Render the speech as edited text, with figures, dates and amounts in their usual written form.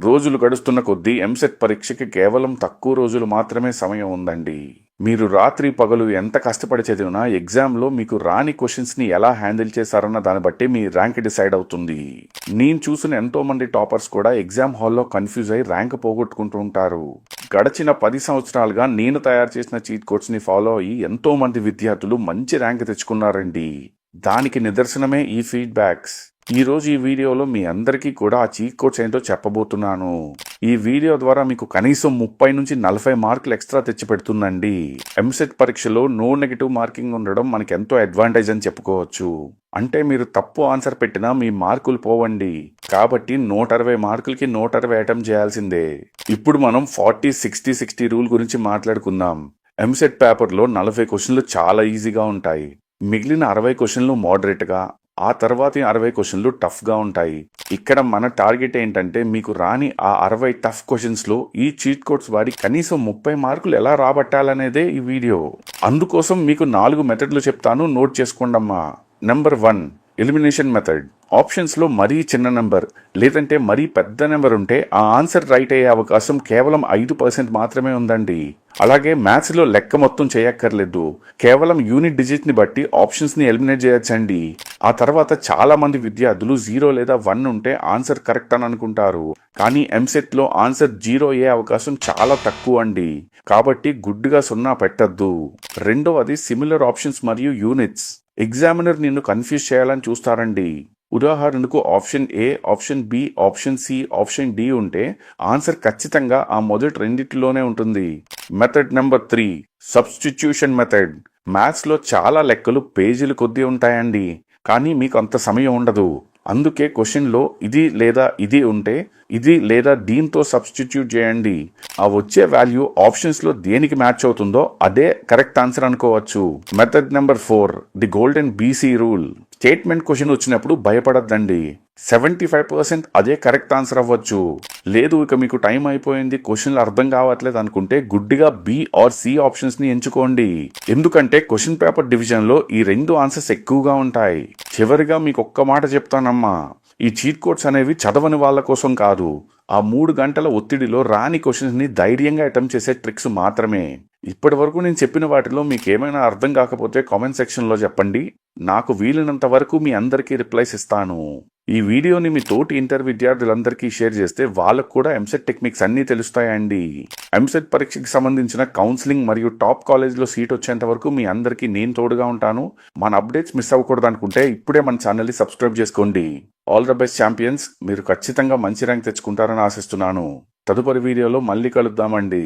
రోజులు గడుస్తున్న కొద్దీ ఎంసెట్ పరీక్షకి కేవలం తక్కువ రోజులు మాత్రమే సమయం ఉందండి. మీరు రాత్రి పగలు ఎంత కష్టపడి చదివినా ఎగ్జామ్లో మీకు రాని క్వశ్చన్స్ని ఎలా హ్యాండిల్ చేశారన్న దాన్ని బట్టి మీ ర్యాంక్ డిసైడ్ అవుతుంది. నేను చూసిన ఎంతో మంది టాపర్స్ కూడా ఎగ్జామ్ హాల్లో కన్ఫ్యూజ్ అయి ర్యాంక్ పోగొట్టుకుంటూ ఉంటారు. గడిచిన 10 సంవత్సరాలుగా నేను తయారు చేసిన చీట్ కోడ్స్ని ఫాలో అయ్యి ఎంతో మంది విద్యార్థులు మంచి ర్యాంక్ తెచ్చుకున్నారండి. దానికి నిదర్శనమే ఈ ఫీడ్బ్యాక్స్. ఈ రోజు ఈ వీడియోలో మీ అందరికీ కూడా ఆ చీట్ కోడ్స్ ఏంటో చెప్పబోతున్నాను. ఈ వీడియో ద్వారా మీకు కనీసం 30 నుంచి 40 మార్కులు ఎక్స్ట్రా తెచ్చి పెడుతుందండి. ఎంసెట్ పరీక్షలో నో నెగటివ్ మార్కింగ్ ఉండడం మనకి ఎంతో అడ్వాంటేజ్ అని చెప్పుకోవచ్చు. అంటే మీరు తప్పు ఆన్సర్ పెట్టినా మీ మార్కులు పోవండి. కాబట్టి 160 మార్కులకి 160 అటెంప్ట్ చేయాల్సిందే. ఇప్పుడు మనం 40-60-60 రూల్ గురించి మాట్లాడుకుందాం. ఎంసెట్ పేపర్లో 40 క్వశ్చన్లు చాలా ఈజీగా ఉంటాయి. మిగిలిన 60 క్వశ్చన్లు మోడరేట్గా, ఆ తర్వాత 60 క్వశ్చన్లు టఫ్గా ఉంటాయి. ఇక్కడ మన టార్గెట్ ఏంటంటే మీకు రాని ఆ 60 టఫ్ క్వశ్చన్స్లో ఈ చీట్ కోడ్స్ వాడి కనీసం 30 మార్కులు ఎలా రాబట్టాలనేదే ఈ వీడియో. అందుకోసం మీకు 4 మెథడ్లు చెప్తాను, నోట్ చేసుకోండమ్మా. Number 1, elimination method. ఆప్షన్స్లో మరీ చిన్న నెంబర్ లేదంటే మరీ పెద్ద నెంబర్ ఉంటే ఆ ఆన్సర్ రైట్ అయ్యే అవకాశం కేవలం 5% మాత్రమే ఉందండి. అలాగే మ్యాథ్స్లో లెక్క మొత్తం చేయక్కర్లేదు. కేవలం యూనిట్ డిజిట్ని బట్టి ఆప్షన్స్ని ఎలిమినేట్ చేయొచ్చండి. ఆ తర్వాత చాలా మంది విద్యార్థులు 0 లేదా 1 ఉంటే ఆన్సర్ కరెక్ట్ అని అనుకుంటారు. కానీ ఎంసెట్లో ఆన్సర్ 0 అయ్యే అవకాశం చాలా తక్కువ అండి. కాబట్టి గుడ్డుగా 0 పెట్టద్దు. రెండవది సిమిలర్ ఆప్షన్స్ మరియు యూనిట్స్. ఎగ్జామినర్ నిన్ను కన్ఫ్యూజ్ చేయాలని చూస్తారండి. ఉదాహరణకు option A, option B, option C, option D ఉంటే ఆన్సర్ ఖచ్చితంగా ఆ మొదటి రెండిటిలోనే ఉంటుంది. Method number 3, substitution method. మ్యాథ్స్లో చాలా లెక్కలు పేజీలు కొద్దీ ఉంటాయండి. కానీ మీకు అంత సమయం ఉండదు. అందుకే క్వశ్చన్లో ఇది లేదా ఇది ఉంటే ఇది లేదా దీంతో సబ్స్టిట్యూట్ చేయండి. ఆ వచ్చే వాల్యూ ఆప్షన్స్లో దేనికి మ్యాచ్ అవుతుందో అదే కరెక్ట్ ఆన్సర్ అనుకోవచ్చు. Method number 4, the golden BC rule. Statement question వచ్చినప్పుడు భయపడద్దండి. 75% అదే కరెక్ట్ ఆన్సర్ అవ్వచ్చు. లేదు ఇక మీకు టైం అయిపోయింది, క్వశ్చన్లు అర్థం కావట్లేదు అనుకుంటే గుడ్డిగా బి ఆర్ సి ఆప్షన్స్ ని ఎంచుకోండి. ఎందుకంటే క్వశ్చన్ పేపర్ డివిజన్ లో ఈ 2 ఆన్సర్స్ ఎక్కువగా ఉంటాయి. చివరిగా మీకు ఒక్క మాట చెప్తానమ్మా, ఈ చీట్ కోడ్స్ అనేవి చదవని వాళ్ళ కోసం కాదు. ఆ 3 గంటల ఒత్తిడిలో రాని క్వశ్చన్స్ ని ధైర్యంగా అటెంప్ట్ చేసే ట్రిక్స్ మాత్రమే. ఇప్పటి వరకు నేను చెప్పిన వాటిలో మీకు ఏమైనా అర్థం కాకపోతే కామెంట్ సెక్షన్లో చెప్పండి. నాకు వీలైనంత వరకు మీ అందరికీ రిప్లైస్ ఇస్తాను. ఈ వీడియోని మీ తోటి ఇంటర్ విద్యార్థులందరికీ షేర్ చేస్తే వాళ్ళకు కూడా ఎంసెట్ టెక్నిక్స్ అన్నీ తెలుస్తాయండి. ఎంసెట్ పరీక్షకి సంబంధించిన కౌన్సిలింగ్ మరియు టాప్ కాలేజ్లో సీట్ వచ్చేంత వరకు మీ అందరికీ నేను తోడుగా ఉంటాను. మన అప్డేట్స్ మిస్ అవ్వకూడదు అనుకుంటే ఇప్పుడే మన ఛానల్ని సబ్స్క్రైబ్ చేసుకోండి. All the best champions. మీరు ఖచ్చితంగా మంచి ర్యాంక్ తెచ్చుకుంటారని ఆశిస్తున్నాను. తదుపరి వీడియోలో మళ్ళీ కలుద్దామండి.